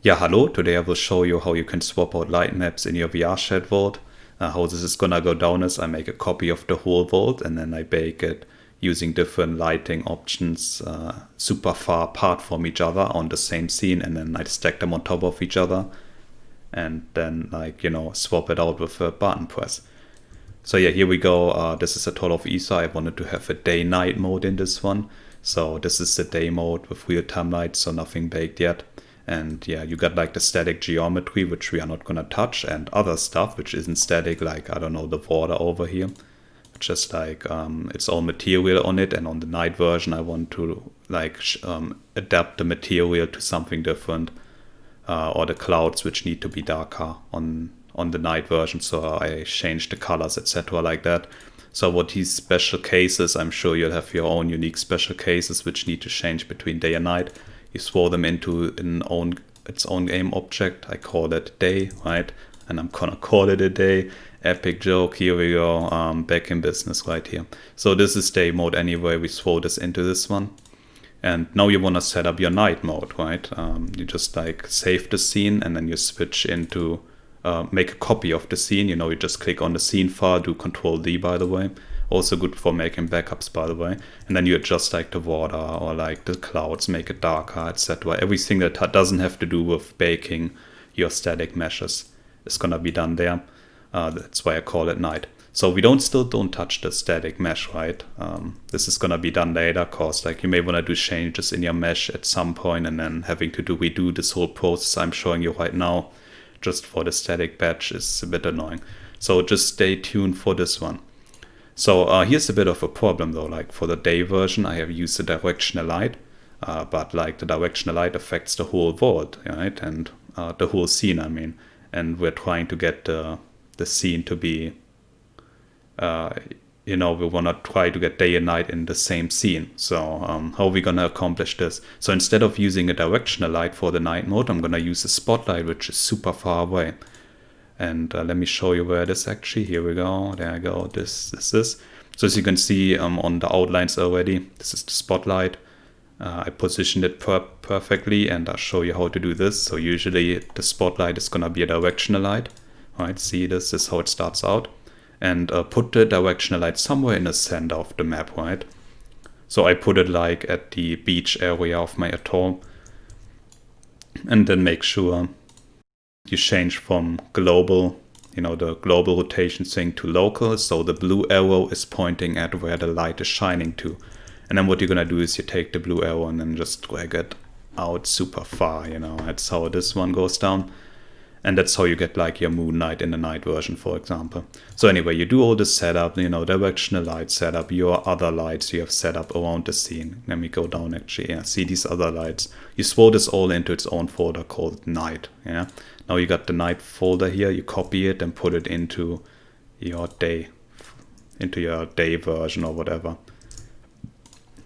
Yeah, hello. Today I will show you how you can swap out light maps in your VRChat vault. How this is gonna go down is I make a copy of the whole vault and then I bake it using different lighting options super far apart from each other on the same scene, and then I stack them on top of each other and then swap it out with a button press. So yeah, here we go. This is a total of Ether. I wanted to have a day-night mode in this one. So this is the day mode with real-time lights, so nothing baked yet. And yeah, you got like the static geometry, which we are not gonna touch, and other stuff which isn't static, like I don't know, the water over here, just like its own material on it. And on the night version I want to adapt the material to something different, or the clouds which need to be darker on the night version, so I change the colors, etc. like that. So what these special cases, I'm sure you'll have your own unique special cases which need to change between day and night. You throw them into its own game object. I call it day, right? And I'm gonna call it a day. Epic joke, here we go, back in business right here. So this is day mode anyway, we throw this into this one. And now you wanna set up your night mode, right? You just like save the scene and then you switch into, make a copy of the scene. You just click on the scene file, do Control-D by the way. Also good for making backups by the way. And then you adjust like the water or like the clouds, make it darker, etc. Everything that doesn't have to do with baking your static meshes is gonna be done there. That's why I call it night. So we don't touch the static mesh, right? This is gonna be done later, cause like you may wanna do changes in your mesh at some point and then having to redo this whole process I'm showing you right now just for the static batch is a bit annoying. So just stay tuned for this one. So here's a bit of a problem though. Like for the day version I have used the directional light, but like the directional light affects the whole vault, right? And the whole scene, I mean. And we're trying to get the scene to be, we want to try to get day and night in the same scene. So how are we going to accomplish this? So instead of using a directional light for the night mode, I'm going to use a spotlight, which is super far away. And let me show you where it is actually. Here we go. There I go. This is. So as you can see on the outlines already, this is the spotlight. I positioned it perfectly, and I'll show you how to do this. So usually the spotlight is going to be a directional light. Right, see, this is how it starts out. And put the directional light somewhere in the center of the map, right? So I put it like at the beach area of my atoll. And then make sure you change from global, the global rotation thing, to local. So the blue arrow is pointing at where the light is shining to. And then what you're gonna do is you take the blue arrow and then just drag it out super far, That's how this one goes down. And that's how you get like your moon night in the night version, for example. So anyway, you do all this setup, directional light setup, your other lights you have set up around the scene. Let me go down actually, yeah, see these other lights. You throw this all into its own folder called night, yeah. Now you got the night folder here, you copy it and put it into your day version or whatever.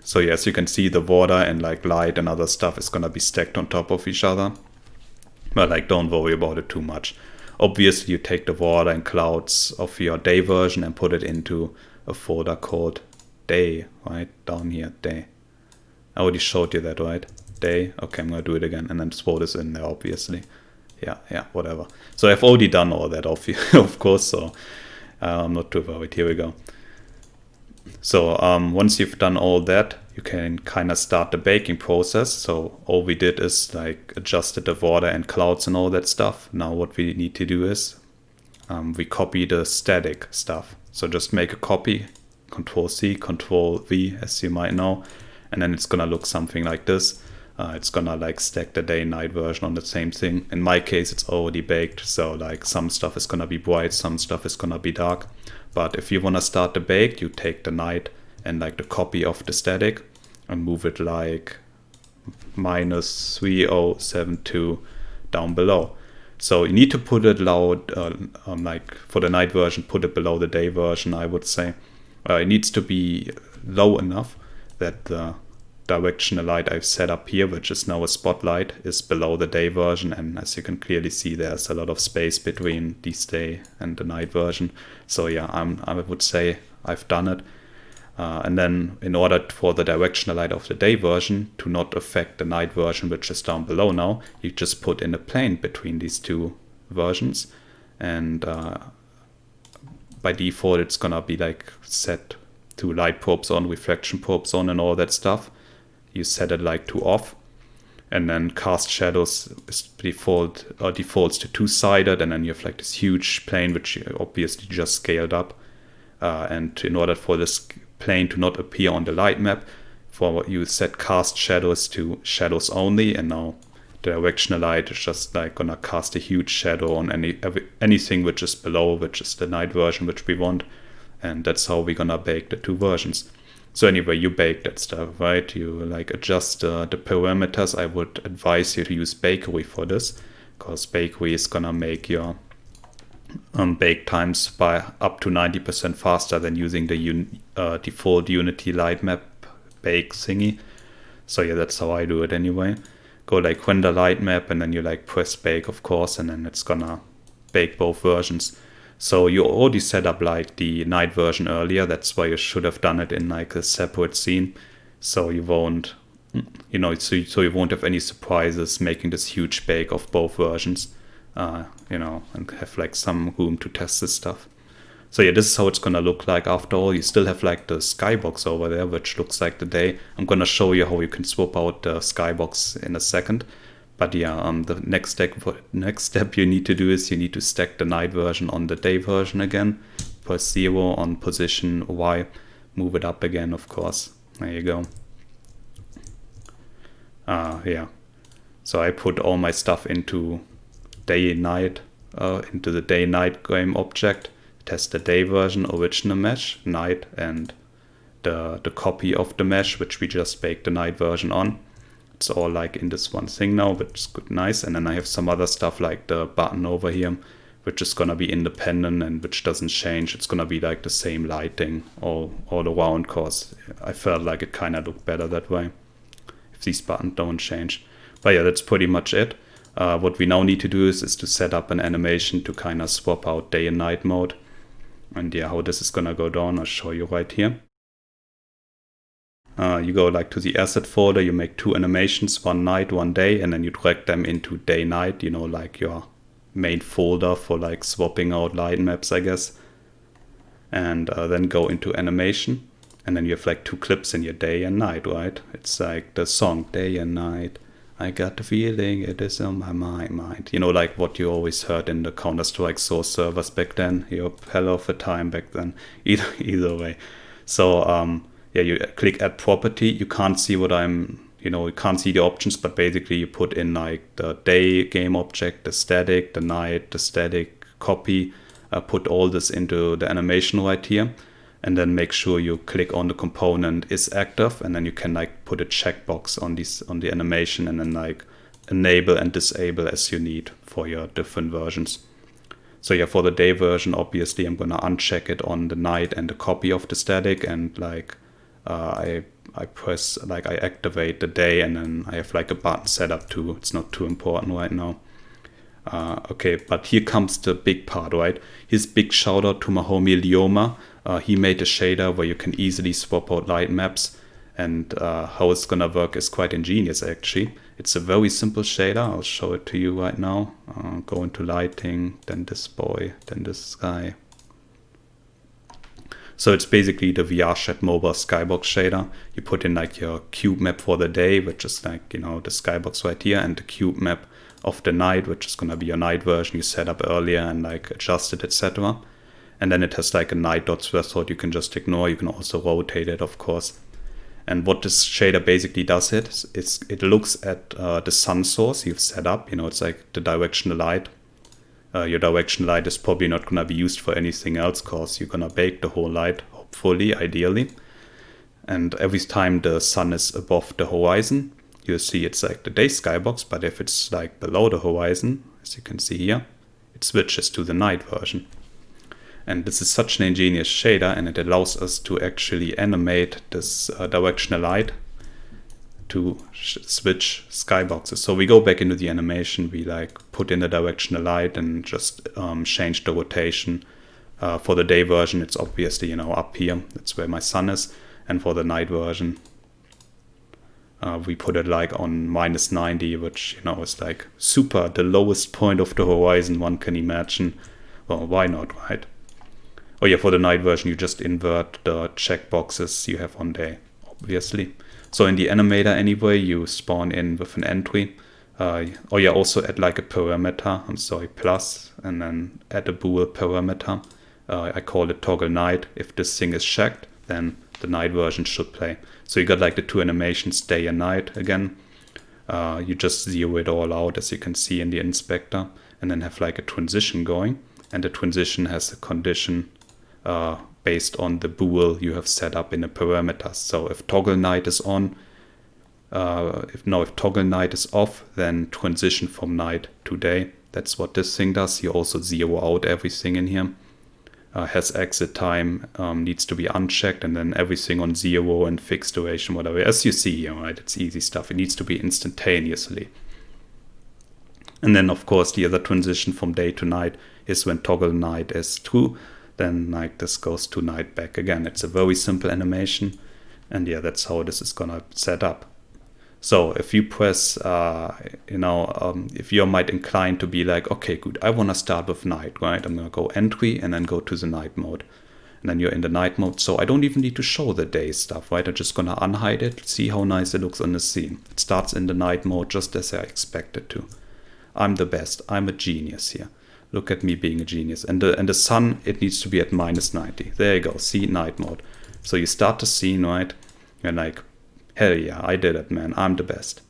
So yes, you can see the water and like light and other stuff is gonna be stacked on top of each other. But like, don't worry about it too much. Obviously, you take the water and clouds of your day version and put it into a folder called day, right? Down here, day. I already showed you that, right? Day. Okay, I'm gonna do it again and then throw this in there, obviously. Yeah, whatever. So I've already done all that, of course, so I'm not too worried. Here we go. So once you've done all that, you can kind of start the baking process. So all we did is like adjusted the water and clouds and all that stuff. Now what we need to do is we copy the static stuff. So just make a copy, Control-C, Control-V, as you might know, and then it's gonna look something like this. It's gonna like stack the day and night version on the same thing. In my case, it's already baked, so like some stuff is gonna be bright, some stuff is gonna be dark. But if you wanna start the bake, you take the night and like the copy of the static and move it like -3072 down below. So you need to put it loud, like for the night version, put it below the day version, I would say. It needs to be low enough that the directional light I've set up here, which is now a spotlight, is below the day version. And as you can clearly see, there's a lot of space between this day and the night version. So yeah, I would say I've done it. And then in order for the directional light of the day version to not affect the night version, which is down below now, you just put in a plane between these two versions. And by default, it's gonna be like set to light probes on, reflection probes on, and all that stuff. You set it like to off. And then cast shadows is defaults to two-sided, and then you have like this huge plane, which you obviously just scaled up. And in order for this plane to not appear on the light map, you set cast shadows to shadows only, and now the directional light is just like gonna cast a huge shadow on anything which is below, which is the night version which we want. And that's how we're gonna bake the two versions. So anyway, you bake that stuff, right? You like adjust the parameters. I would advise you to use Bakery for this, because Bakery is gonna make your bake times by up to 90% faster than using the default Unity Lightmap bake thingy. So yeah, that's how I do it anyway. Go like render Lightmap, and then you like press bake, of course, and then it's gonna bake both versions. So you already set up like the night version earlier. That's why you should have done it in like a separate scene. So you won't, so you won't have any surprises making this huge bake of both versions. And have like some room to test this stuff. So yeah, this is how it's gonna look like after all. You still have like the skybox over there, which looks like the day. I'm gonna show you how you can swap out the skybox in a second. But yeah, the next step you need to do is you need to stack the night version on the day version again. Press 0 on position Y, move it up again, of course. There you go. Yeah. So I put all my stuff into Day&Night, into the Day&Night game object. Test the day version, original mesh, night, and the copy of the mesh, which we just baked the night version on. It's all like in this one thing now, which is good, nice. And then I have some other stuff like the button over here, which is gonna be independent and which doesn't change. It's gonna be like the same lighting all around, cause I felt like it kind of looked better that way if these buttons don't change. But yeah, that's pretty much it. What we now need to do is to set up an animation to kind of swap out day and night mode. And yeah, how this is gonna go down, I'll show you right here. You go like to the asset folder, you make two animations, one night, one day, and then you drag them into day-night, like your main folder for like swapping out light maps, I guess. And then go into animation, and then you have like two clips in your day and night, right? It's like the song Day and Night. I got the feeling it is on my mind. Like what you always heard in the Counter-Strike source servers back then. You hell of a time back then. Either way. So yeah, you click add property. You can't see what you can't see the options, but basically you put in like the day game object, the static, the night, the static copy, put all this into the animation right here. And then make sure you click on the component is active, and then you can like put a checkbox on the animation, and then like enable and disable as you need for your different versions. So yeah, for the day version, obviously I'm gonna uncheck it on the night and the copy of the static, and like I press like I activate the day, and then I have like a button set up too. It's not too important right now. Okay, but here comes the big part, right? Here's big shout out to my homie Lyuma. He made a shader where you can easily swap out light maps, and how it's gonna work is quite ingenious actually. It's a very simple shader. I'll show it to you right now. Go into lighting, then this boy, then this guy. So it's basically the VRChat mobile skybox shader. You put in like your cube map for the day, which is like, the skybox right here, and the cube map of the night, which is gonna be your night version you set up earlier and like adjusted, etc. And then it has like a night dot threshold you can just ignore. You can also rotate it, of course. And what this shader basically does is it looks at the sun source you've set up. It's like the directional light. Your directional light is probably not gonna be used for anything else, cause you're gonna bake the whole light, hopefully, ideally. And every time the sun is above the horizon, you'll see it's like the day skybox, but if it's like below the horizon, as you can see here, it switches to the night version. And this is such an ingenious shader, and it allows us to actually animate this directional light to switch skyboxes. So we go back into the animation, we like put in the directional light and just change the rotation. For the day version, it's obviously, up here. That's where my sun is. And for the night version, we put it like on -90, which, you know, is like super, the lowest point of the horizon one can imagine. Well, why not, right? Oh yeah, for the night version, you just invert the checkboxes you have on day, obviously. So in the animator anyway, you spawn in with an entry. Oh yeah, also add like a parameter, plus, and then add a bool parameter. I call it toggle night. If this thing is checked, then the night version should play. So you got like the two animations, day and night again. You just zero it all out, as you can see in the inspector, and then have like a transition going. And the transition has a condition based on the bool you have set up in the parameters. So if toggle night is on, if toggle night is off, then transition from night to day. That's what this thing does. You also zero out everything in here. Has exit time, needs to be unchecked, and then everything on 0 and fixed duration, whatever. As you see here, right, it's easy stuff. It needs to be instantaneously. And then, of course, the other transition from day to night is when toggle night is true, then like this goes to night back again. It's a very simple animation, and yeah, that's how this is gonna set up. So if you press, if you might inclined to be like, okay, good, I want to start with night, right? I'm going to go entry and then go to the night mode. And then you're in the night mode. So I don't even need to show the day stuff, right? I'm just going to unhide it, see how nice it looks on the scene. It starts in the night mode just as I expected to. I'm the best. I'm a genius here. Look at me being a genius. And the sun, it needs to be at -90. There you go. See, night mode. So you start the scene, right? You're like, hell yeah, I did it, man. I'm the best.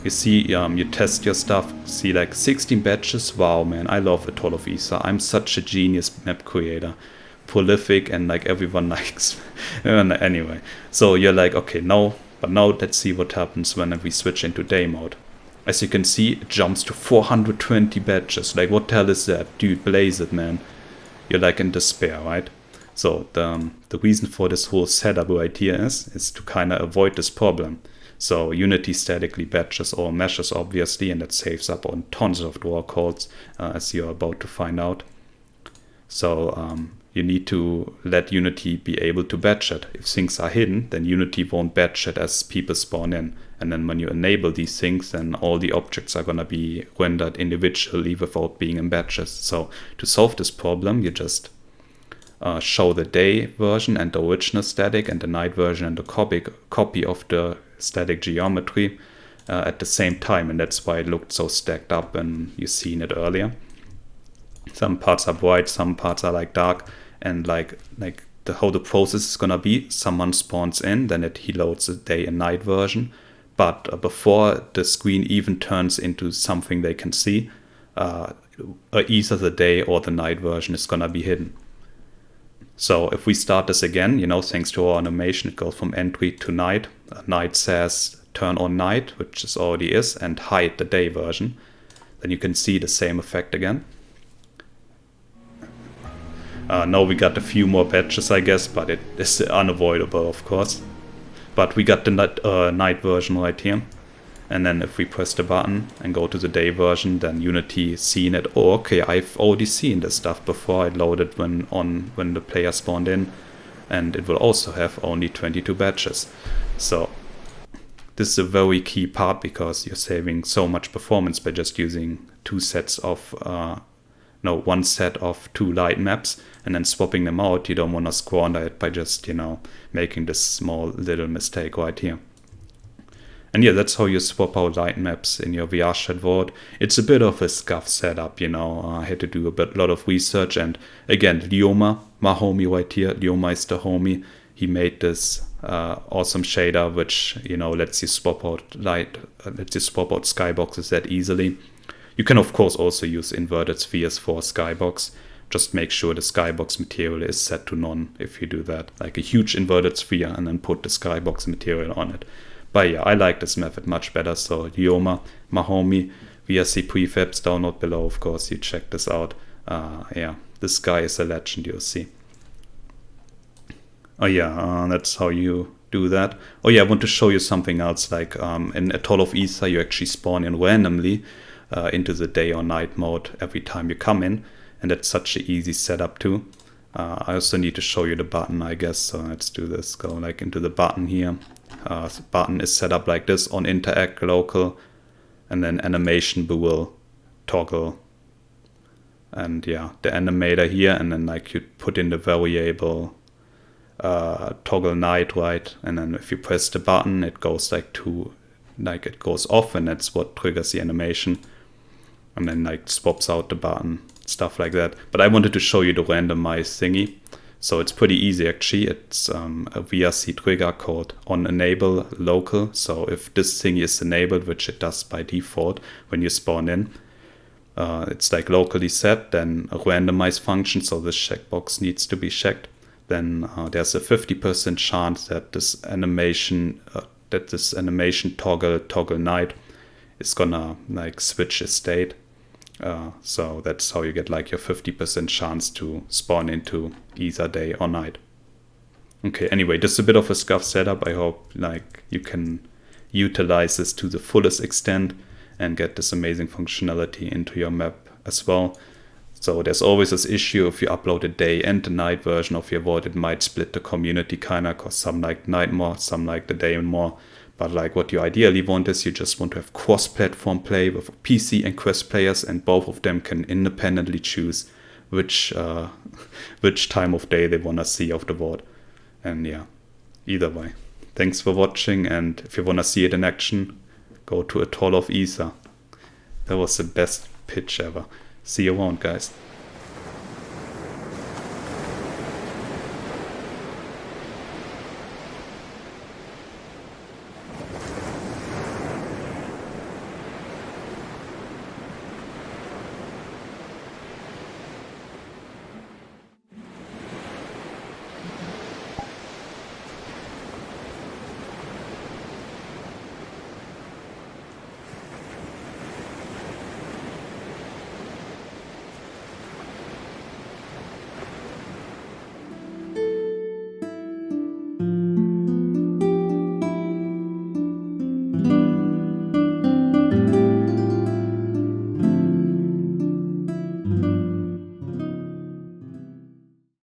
You see, you test your stuff, see like 16 batches. Wow, man, I love Atoll of Ether. I'm such a genius map creator. Prolific, and like everyone likes. Anyway, so you're like, okay, now let's see what happens when we switch into day mode. As you can see, it jumps to 420 batches. Like, what the hell is that? Dude, blaze it, man. You're like in despair, right? So the reason for this whole setup right here is to kind of avoid this problem. So Unity statically batches all meshes, obviously, and that saves up on tons of draw calls, as you're about to find out. So you need to let Unity be able to batch it. If things are hidden, then Unity won't batch it as people spawn in. And then when you enable these things, then all the objects are going to be rendered individually without being in batches. So to solve this problem, you just show the day version and the original static, and the night version and the copy of the static geometry at the same time, and that's why it looked so stacked up, and you've seen it earlier. Some parts are bright, some parts are like dark, and like how the process is gonna be: someone spawns in, then he loads the day and night version, but before the screen even turns into something they can see, either the day or the night version is gonna be hidden. So if we start this again, thanks to our animation, it goes from entry to night. Night says turn on night, which is already is, and hide the day version. Then you can see the same effect again. Now we got a few more batches, I guess, but it is unavoidable, of course. But we got the night version right here. And then if we press the button and go to the day version, then Unity seen it. Oh, okay, I've already seen this stuff before. I loaded when the player spawned in, and it will also have only 22 batches. So this is a very key part, because you're saving so much performance by just using one set of two light maps and then swapping them out. You don't want to squander it by just, making this small little mistake right here. And yeah, that's how you swap out light maps in your VRChat world. It's a bit of a scuff setup, I had to do a lot of research. And again, Lyuma, my homie right here, Lyuma is the homie. He made this awesome shader, which, lets you swap out skyboxes that easily. You can, of course, also use inverted spheres for skybox. Just make sure the skybox material is set to none if you do that. Like a huge inverted sphere, and then put the skybox material on it. But yeah, I like this method much better. So Lyuma, my homie, VRC prefabs, download below, of course. You check this out. Yeah, this guy is a legend, you'll see. Oh yeah, that's how you do that. Oh yeah, I want to show you something else. Like in Atoll of Ether, you actually spawn in randomly into the day or night mode every time you come in. And that's such an easy setup too. I also need to show you the button, I guess. So let's do this. Go like into the button here. The button is set up like this on interact local, and then animation bool toggle. And yeah, the animator here, and then like you put in the variable toggle night, right? And then if you press the button, it goes like it goes off, and that's what triggers the animation. And then like swaps out the button, stuff like that. But I wanted to show you the randomize thingy. So it's pretty easy actually. It's a VRC trigger called on enable local. So if this thingy is enabled, which it does by default when you spawn in, it's like locally set, then a randomize function. So this checkbox needs to be checked. Then there's a 50% chance that this animation toggle night is gonna like switch a state. So that's how you get like your 50% chance to spawn into either day or night. Okay, anyway, this is a bit of a scuffed setup. I hope like you can utilize this to the fullest extent and get this amazing functionality into your map as well. So there's always this issue if you upload a day and the night version of your vault, it might split the community kinda, cause some like night more, some like the day more. But like what you ideally want is you just want to have cross-platform play with PC and Quest players, and both of them can independently choose which time of day they want to see of the vault. And yeah, either way. Thanks for watching, and if you want to see it in action, go to Atoll of Ether. That was the best pitch ever. See you around, guys.